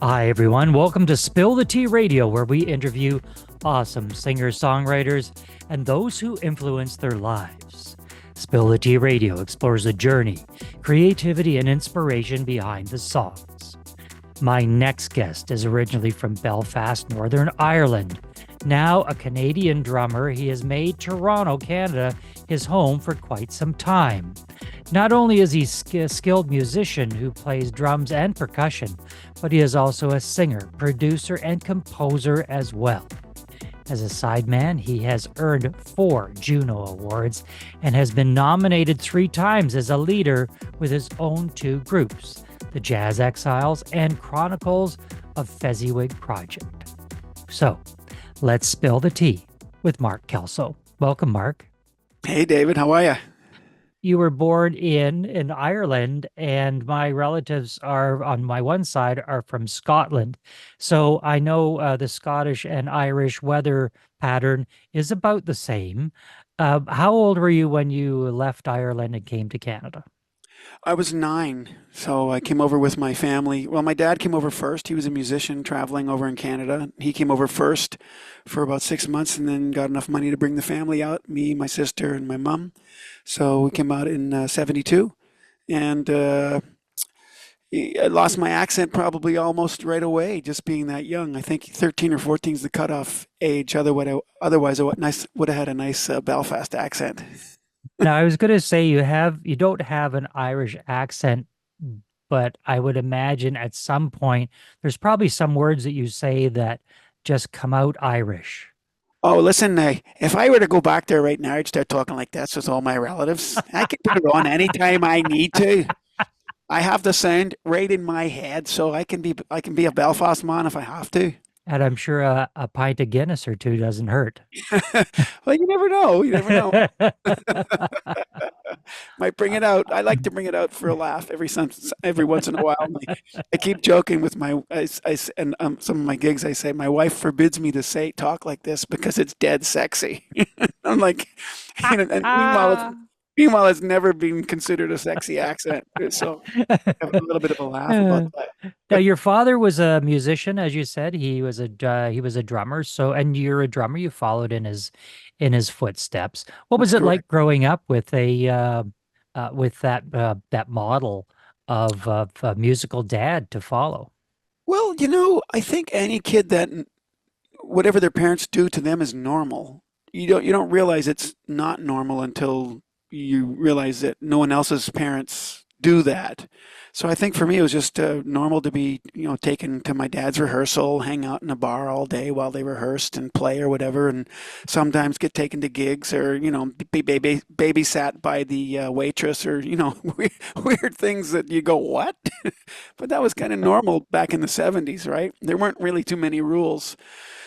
Hi, everyone. Welcome to Spill the Tea Radio, where we interview awesome singers, songwriters, and those who influence their lives. Spill the Tea Radio explores the journey, creativity, and inspiration behind the songs. My next guest is originally from Belfast, Northern Ireland. Now a Canadian drummer, he has made Toronto, Canada, his home for quite some time. Not only is he a skilled musician who plays drums and percussion, but he is also a singer, producer, and composer as well. As a sideman, he has earned 4 Juno Awards and has been nominated 3 times as a leader with his own 2 groups, the Jazz Exiles and Chronicles of Fezziwig Project. So, let's spill the tea with Mark Kelso. Welcome, Mark. Hey, David, how are you? You were born in Ireland, and my relatives are on my one side are from Scotland. So I know the Scottish and Irish weather pattern is about the same. How old were you when you left Ireland and came to Canada? I was 9, so I came over with my family. Well, my dad came over first. He was a musician traveling over in Canada. He came over first for about 6 months and then got enough money to bring the family out, me, my sister, and my mom. So we came out in 72. And I lost my accent probably almost right away, just being that young. I think 13 or 14 is the cutoff age. Otherwise, would have had a nice Belfast accent. Now, I was going to say you don't have an Irish accent, but I would imagine at some point there's probably some words that you say that just come out Irish. Oh, listen, if I were to go back there right now, I'd start talking like this with all my relatives. I can put it on anytime I need to. I have the sound right in my head, so I can be a Belfast man if I have to. And I'm sure a pint of Guinness or two doesn't hurt. Well, you never know. You never know. Might bring it out. I like to bring it out for a laugh every once in a while. I keep joking with and some of my gigs. I say my wife forbids me to talk like this because it's dead sexy. I'm like, and meanwhile, it's never been considered a sexy accent. So I have a little bit of a laugh about that. Now, But your father was a musician, as you said. He was a drummer. So, and you're a drummer. You followed in his footsteps. What was that's it like correct. growing up with a with that model of a musical dad to follow? Well, I think any kid that whatever their parents do to them is normal. You don't realize it's not normal until you realize that no one else's parents do that. So I think for me it was just normal to be taken to my dad's rehearsal, hang out in a bar all day while they rehearsed and play or whatever, and sometimes get taken to gigs or be babysat by the waitress or weird things that you go what, but that was kind of normal back in the 70s, right? There weren't really too many rules.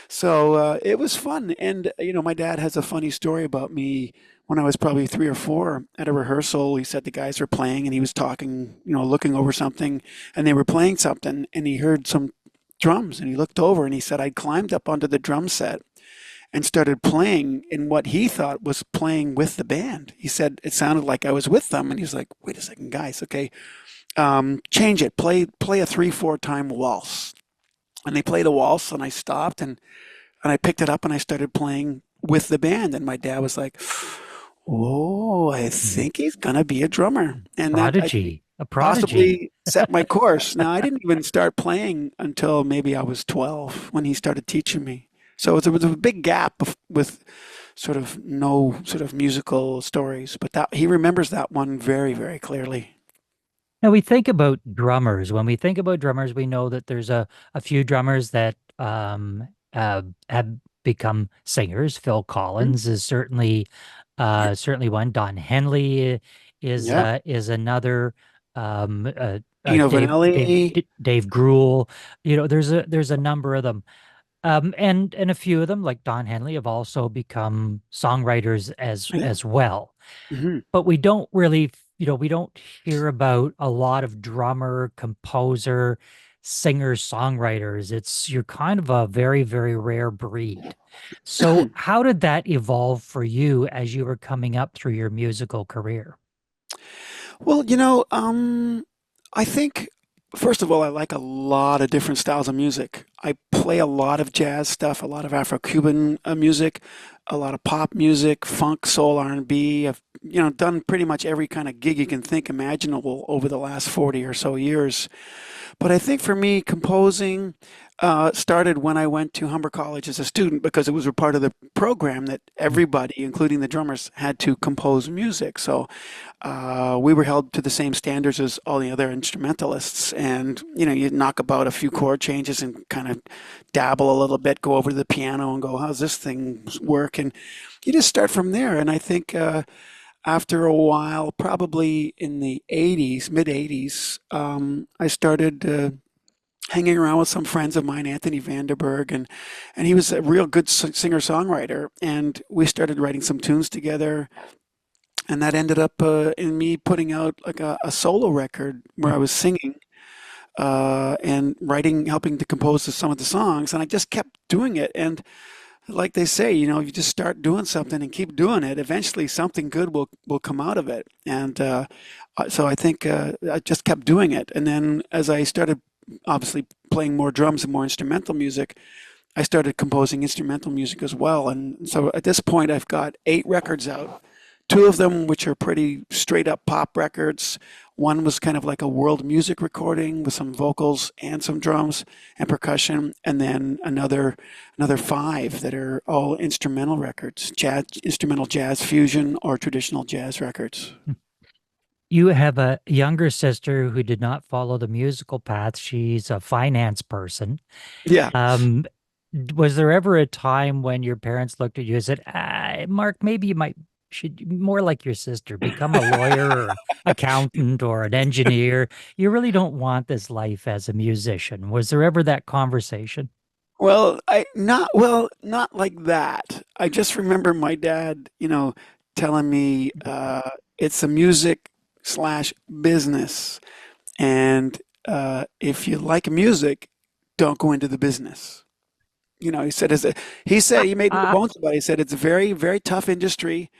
So it was fun. And, my dad has a funny story about me when I was probably 3 or 4 at a rehearsal. He said the guys were playing and he was talking, looking over something, and they were playing something and he heard some drums and he looked over and he said, I'd climbed up onto the drum set and started playing in what he thought was playing with the band. He said it sounded like I was with them. And he was like, wait a second, guys, okay, change it, play a 3/4 time waltz. And they played a waltz and I stopped and I picked it up and I started playing with the band. And my dad was like, "Oh, I Mhm. think he's gonna be a drummer." And that I think Prodigy, a prodigy. possibly set my course. Now, I didn't even start playing until maybe I was 12 when he started teaching me. So it was a big gap with sort of no sort of musical stories, but that he remembers that one very, very clearly. Now we think about drummers. When we think about drummers, we know that there's a few drummers that have become singers. Phil Mhm. Collins is certainly one. Don Henley Yeah. is another. Gino Vanelli. Dave Grohl. There's a number of them. And a few of them, like Don Henley, have also become songwriters Yeah. as well. Hmm. But we don't hear about a lot of drummer, composer, singer, songwriters. You're kind of a very, very rare breed. So how did that evolve for you as you were coming up through your musical career? Well, I think First of all, I like a lot of different styles of music. I play a lot of jazz stuff, a lot of Afro-Cuban music, a lot of pop music, funk, soul, R&B. I've, done pretty much every kind of gig you can think imaginable over the last 40 or so years. But I think for me, composing started when I went to Humber College as a student because it was a part of the program that everybody, including the drummers, had to compose music. So we were held to the same standards as all the other instrumentalists. And, you knock about a few chord changes and kind of dabble a little bit, go over to the piano and go, how's this thing work? And you just start from there. And I think after a while, probably in the 80s, mid 80s, I started hanging around with some friends of mine, Anthony Vanderberg, and he was a real good singer-songwriter. And we started writing some tunes together. And that ended up in me putting out like a solo record where I was singing and writing, helping to compose some of the songs. And I just kept doing it. And like they say, if you just start doing something and keep doing it, eventually something good will come out of it. And so I think I just kept doing it. And then as I started obviously playing more drums and more instrumental music, I started composing instrumental music as well. And so at this point, I've got 8 records out. 2 of them, which are pretty straight up pop records. One was kind of like a world music recording with some vocals and some drums and percussion, and then another 5 that are all instrumental records, instrumental jazz fusion or traditional jazz records. You have a younger sister who did not follow the musical path. She's a finance person. Yeah. Was there ever a time when your parents looked at you and said, Mark, maybe you should more like your sister, become a lawyer or accountant or an engineer. You really don't want this life as a musician. Was there ever that conversation? Well, not like that. I just remember my dad, telling me it's a music/business, and if you like music, don't go into the business. He said he made no bones about it. He said it's a very, very tough industry.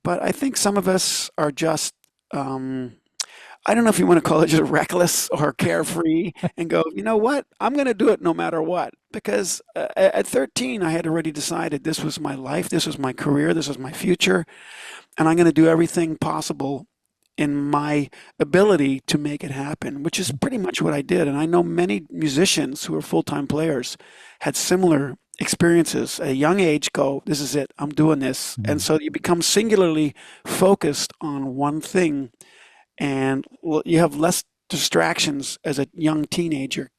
But I think some of us are just, I don't know if you want to call it just reckless or carefree and go, you know what? I'm going to do it no matter what. Because at 13, I had already decided this was my life, this was my career, this was my future. And I'm going to do everything possible in my ability to make it happen, which is pretty much what I did. And I know many musicians who are full-time players had similar experiences at a young age. Go, this is it, I'm doing this. And so you become singularly focused on one thing, and you have less distractions as a young teenager,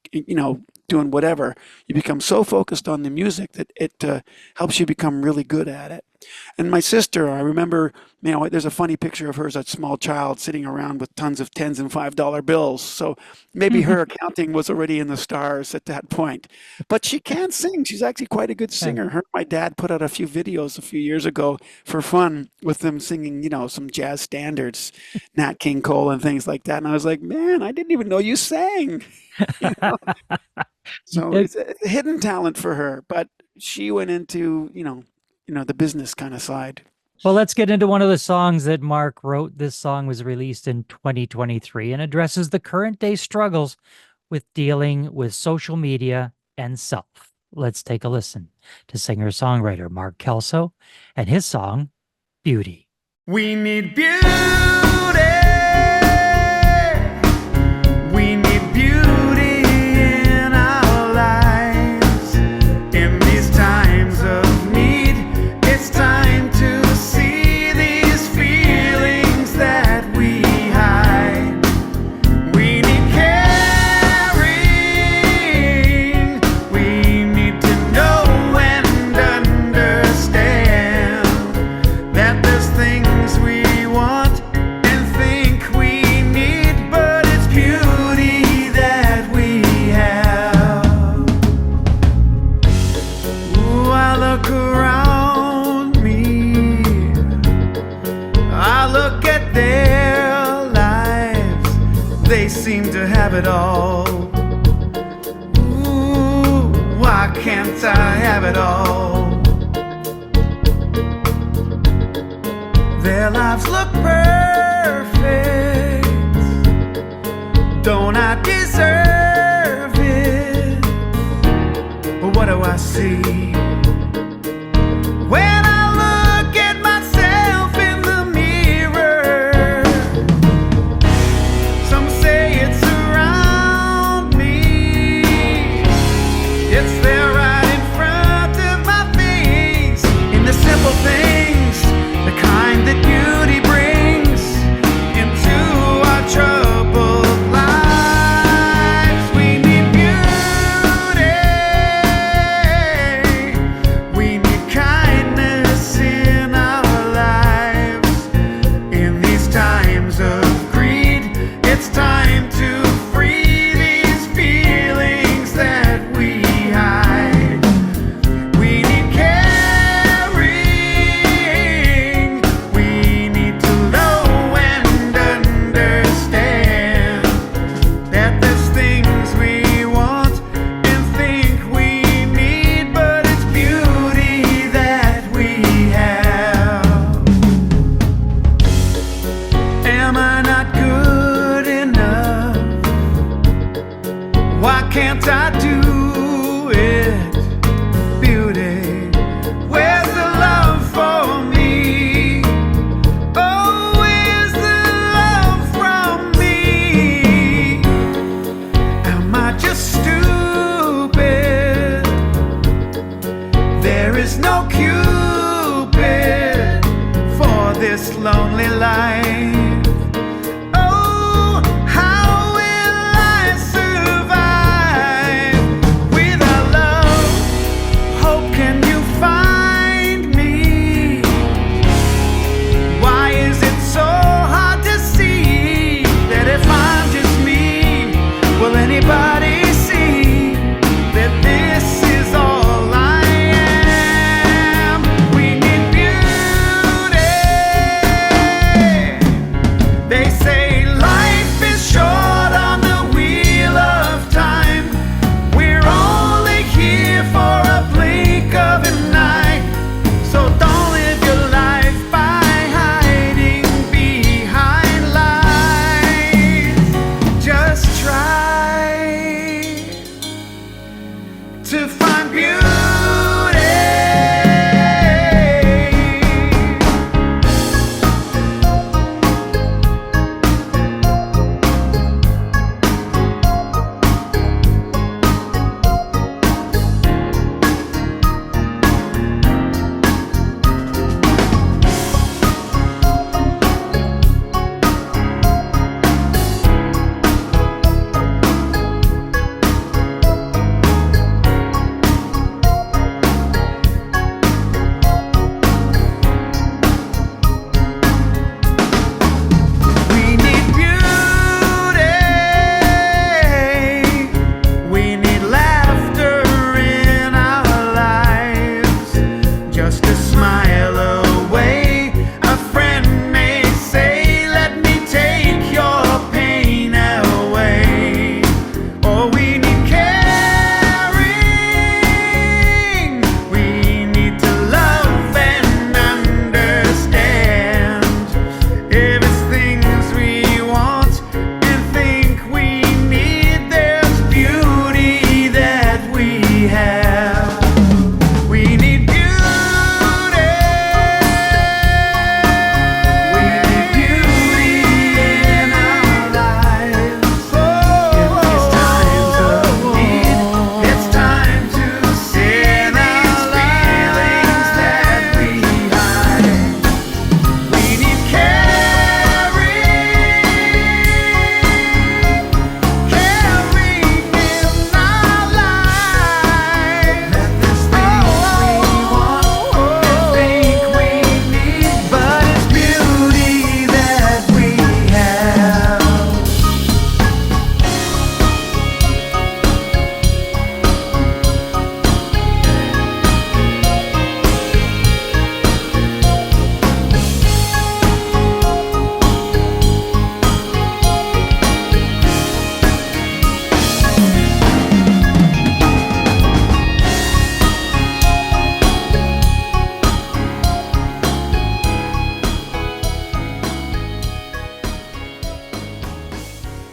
doing whatever. You become so focused on the music that it helps you become really good at it. And my sister, I remember, there's a funny picture of her as a small child sitting around with tons of tens and $5 bills. So maybe her accounting was already in the stars at that point. But she can sing. She's actually quite a good singer. Her and my dad put out a few videos a few years ago for fun with them singing, some jazz standards, Nat King Cole and things like that. And I was like, man, I didn't even know you sang. So it's a hidden talent for her, but she went into, the business kind of side. Well, let's get into one of the songs that Mark wrote. This song was released in 2023 and addresses the current day struggles with dealing with social media and self. Let's take a listen to singer-songwriter Mark Kelso and his song, Beauty. We need beauty. We need beauty in our lives. In these times of need, it's time to see these feelings that we hide. We need caring. We need to know and understand that there's things we want and think we need, but it's beauty that we have. Ooh, I look around me, I look at their lives, they seem to have it all. Ooh, why can't I have it all? Their lives look perfect, Don't I deserve it? But what do I see when I look at myself in the mirror? Some say it's around me, it's there right in front of my face, in the simple things, the kind that beauty brings into our troubled lives. We need beauty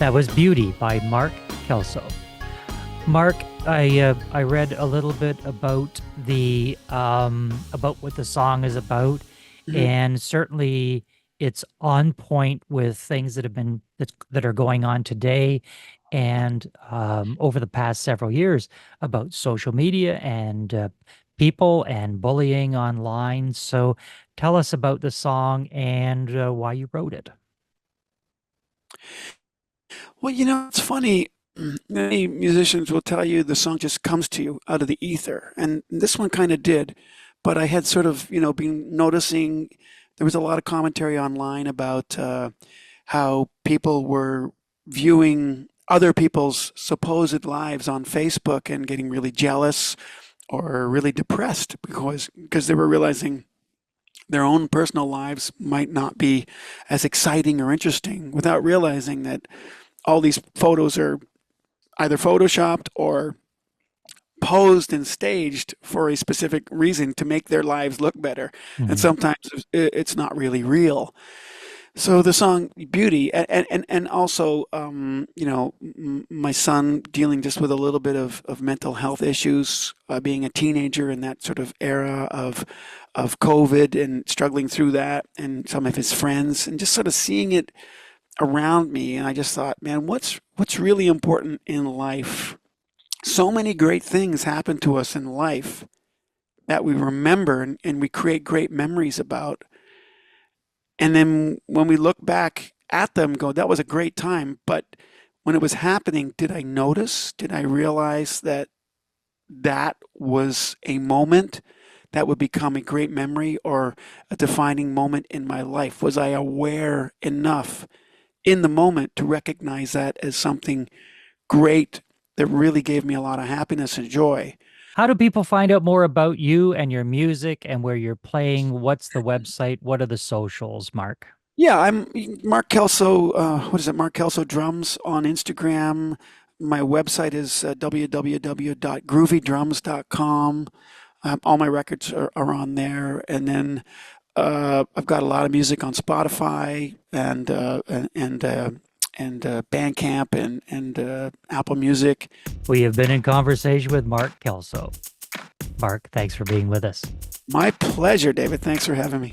That was Beauty by Mark Kelso. Mark, I read a little bit about about what the song is about, and certainly it's on point with things that are going on today and over the past several years about social media and people and bullying online. So tell us about the song and why you wrote it. Well, it's funny. Many musicians will tell you the song just comes to you out of the ether, and this one kind of did. But I had sort of, been noticing there was a lot of commentary online about how people were viewing other people's supposed lives on Facebook and getting really jealous or really depressed because they were realizing their own personal lives might not be as exciting or interesting without realizing that all these photos are either photoshopped or posed and staged for a specific reason to make their lives look better. And sometimes it's not really real. So the song Beauty, and also, my son dealing just with a little bit of mental health issues, being a teenager in that sort of era of COVID and struggling through that, and some of his friends, and just sort of seeing it around me. And I just thought, man, what's really important in life? So many great things happen to us in life that we remember and we create great memories about. And then when we look back at them, go, that was a great time. But when it was happening, did I notice? Did I realize that that was a moment that would become a great memory or a defining moment in my life? Was I aware enough in the moment to recognize that as something great that really gave me a lot of happiness and joy? How do people find out more about you and your music and where you're playing? What's the website? What are the socials, Mark? Yeah, I'm Mark Kelso. What is it? Mark Kelso Drums on Instagram. My website is www.groovydrums.com. All my records are on there, and then I've got a lot of music on Spotify and Bandcamp and Apple Music. We have been in conversation with Mark Kelso. Mark, thanks for being with us. My pleasure, David. Thanks for having me.